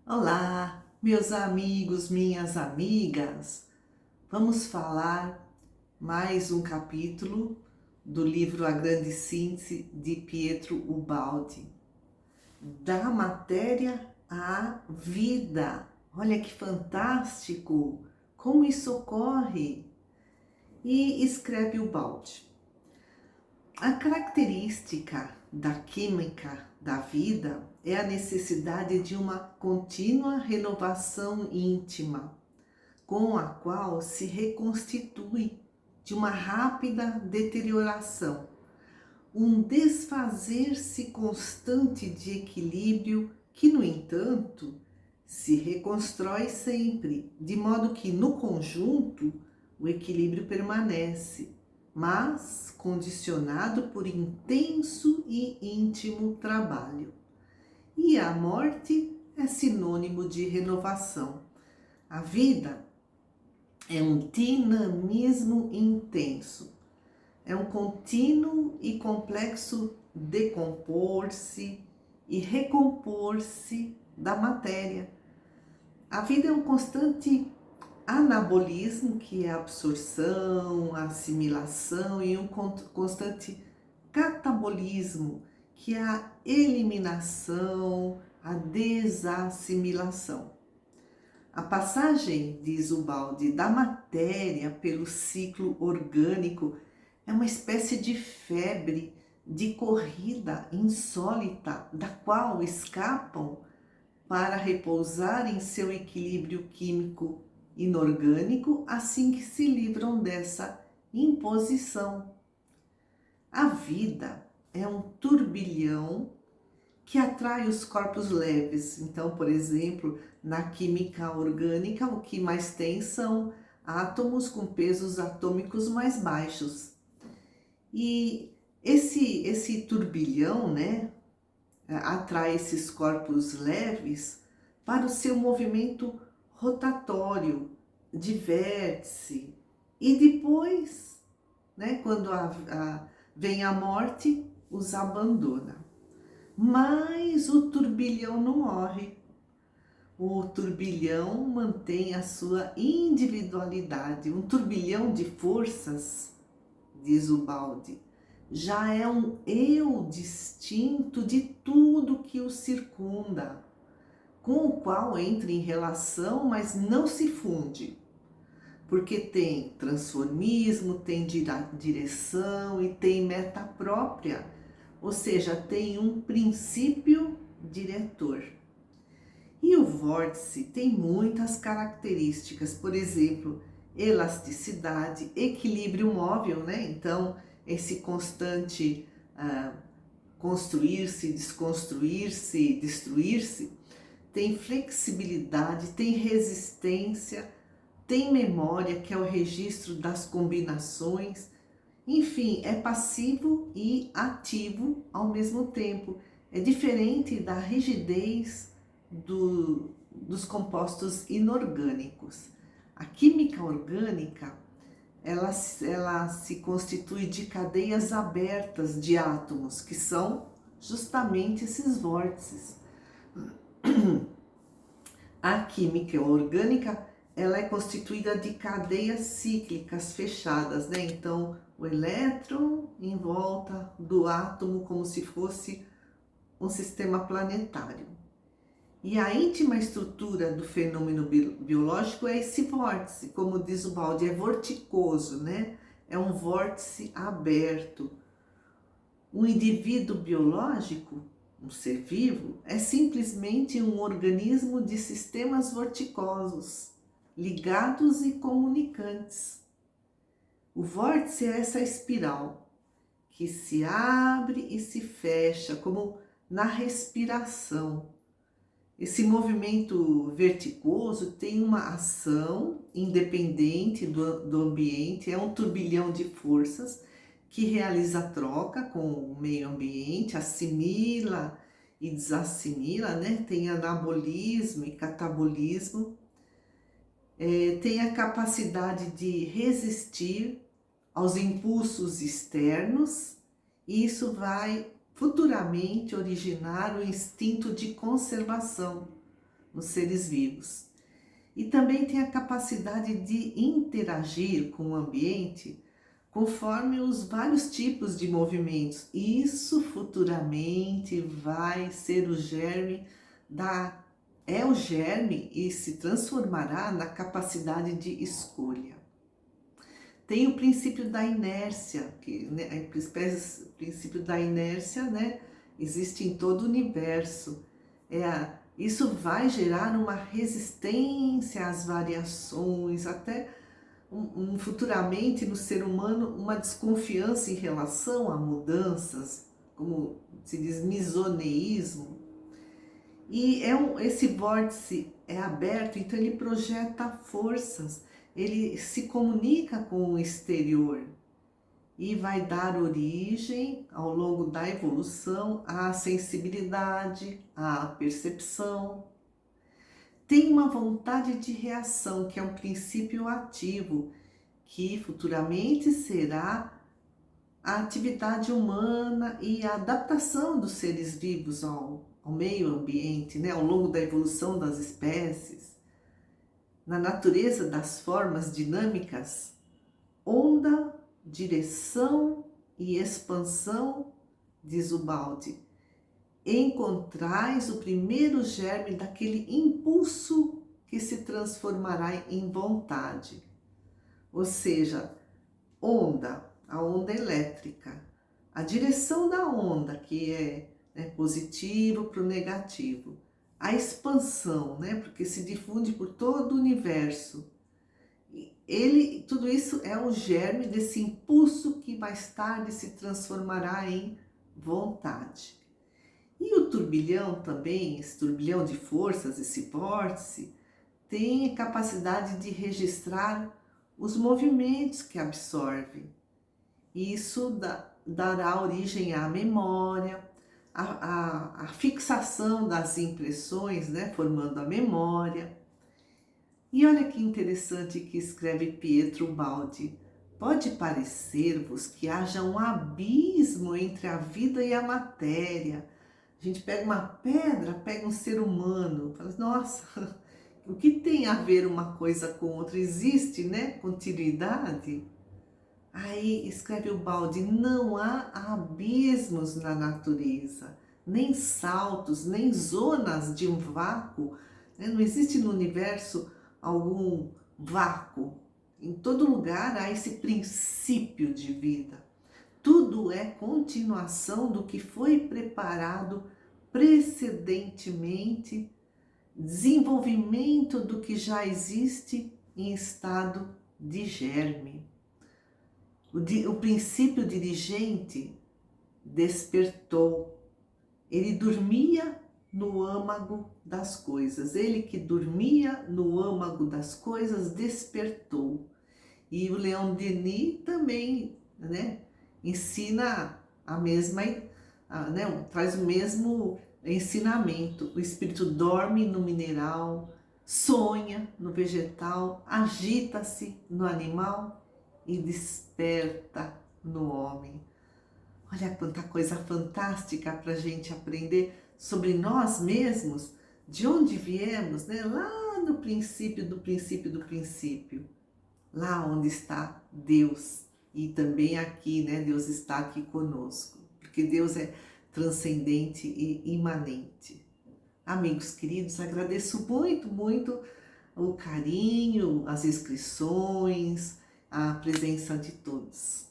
Olá, meus amigos, minhas amigas. Vamos falar mais um capítulo do livro A Grande Síntese de Pietro Ubaldi. Da matéria à vida. Olha que fantástico! Como isso ocorre? E escreve Ubaldi. A característica da química da vida é a necessidade de uma contínua renovação íntima, com a qual se reconstitui de uma rápida deterioração, um desfazer-se constante de equilíbrio que, no entanto, se reconstrói sempre, de modo que, no conjunto, o equilíbrio permanece, mas condicionado por intenso e íntimo trabalho. E a morte é sinônimo de renovação. A vida é um dinamismo intenso, é um contínuo e complexo decompor-se e recompor-se da matéria. A vida é um constante anabolismo, que é a absorção, a assimilação, e um constante catabolismo, que é a eliminação, a desassimilação. A passagem, diz Ubaldi, da matéria pelo ciclo orgânico é uma espécie de febre, de corrida insólita, da qual escapam para repousar em seu equilíbrio químico inorgânico assim que se livram dessa imposição. A vida é um turbilhão que atrai os corpos leves. Então, por exemplo, na química orgânica, o que mais tem são átomos com pesos atômicos mais baixos. E esse turbilhão, né, atrai esses corpos leves para o seu movimento rotatório, de vértice. E depois, né, quando vem a morte, os abandona. Mas o turbilhão não morre. O turbilhão mantém a sua individualidade. Um turbilhão de forças, diz Ubaldi, já é um eu distinto de tudo que o circunda, com o qual entra em relação, mas não se funde, porque tem transformismo, tem direção e tem meta própria, ou seja, tem um princípio diretor. E o vórtice tem muitas características, por exemplo, elasticidade, equilíbrio móvel, né? Então, esse constante construir-se, desconstruir-se, destruir-se, tem flexibilidade, tem resistência, tem memória, que é o registro das combinações. Enfim, é passivo e ativo ao mesmo tempo. É diferente da rigidez dos compostos inorgânicos. A química orgânica, ela se constitui de cadeias abertas de átomos, que são justamente esses vórtices. A química orgânica, ela é constituída de cadeias cíclicas fechadas, né? Então, o elétron em volta do átomo como se fosse um sistema planetário. E a íntima estrutura do fenômeno biológico é esse vórtice, como diz o Ubaldi, é vorticoso, né? É um vórtice aberto. Um indivíduo biológico, um ser vivo, é simplesmente um organismo de sistemas vorticosos, ligados e comunicantes. O vórtice é essa espiral que se abre e se fecha, como na respiração. Esse movimento vertigoso tem uma ação independente do ambiente, é um turbilhão de forças que realiza troca com o meio ambiente, assimila e desassimila, né? Tem anabolismo e catabolismo, tem a capacidade de resistir aos impulsos externos, e isso vai futuramente originar o instinto de conservação. nos seres vivos. E também tem a capacidade de interagir com o ambiente conforme os vários tipos de movimentos. Isso futuramente vai ser o germe o germe e se transformará na capacidade de escolha. Tem o princípio da inércia, que né, o princípio da inércia, né, existe em todo o universo. Isso vai gerar uma resistência às variações, até futuramente no ser humano uma desconfiança em relação a mudanças, como se diz, misoneísmo. E esse vórtice é aberto, então ele projeta forças, ele se comunica com o exterior e vai dar origem, ao longo da evolução, à sensibilidade, à percepção. Tem uma vontade de reação, que é um princípio ativo, que futuramente será a atividade humana e a adaptação dos seres vivos ao meio ambiente, né? Ao longo da evolução das espécies. Na natureza das formas dinâmicas, onda, direção e expansão, diz o Baldi, encontrais o primeiro germe daquele impulso que se transformará em vontade. Ou seja, onda, a onda elétrica, a direção da onda, que é positivo para o negativo, a expansão, porque se difunde por todo o universo. Tudo isso é o germe desse impulso que mais tarde se transformará em vontade. E o turbilhão também, esse turbilhão de forças, esse vórtice, tem a capacidade de registrar os movimentos que absorve. Isso dará origem à memória, à fixação das impressões, formando a memória. E olha que interessante que escreve Pietro Baldi. Pode parecer-vos que haja um abismo entre a vida e a matéria. A gente pega uma pedra, pega um ser humano, fala, nossa, o que tem a ver uma coisa com outra? Existe, continuidade? Aí escreve o Baldi, não há abismos na natureza, nem saltos, nem zonas de um vácuo, não existe no universo algum vácuo. Em todo lugar há esse princípio de vida. Tudo é continuação do que foi preparado precedentemente, desenvolvimento do que já existe em estado de germe. O princípio dirigente despertou. Ele dormia no âmago das coisas. Ele que dormia no âmago das coisas despertou. E o Leon Denis também, ensina a mesma, traz o mesmo ensinamento. O espírito dorme no mineral, sonha no vegetal, agita-se no animal e desperta no homem. Olha quanta coisa fantástica para a gente aprender sobre nós mesmos, de onde viemos, lá no princípio do princípio do princípio, lá onde está Deus. E também aqui, Deus está aqui conosco, porque Deus é transcendente e imanente. Amigos queridos, agradeço muito, muito o carinho, as inscrições, a presença de todos.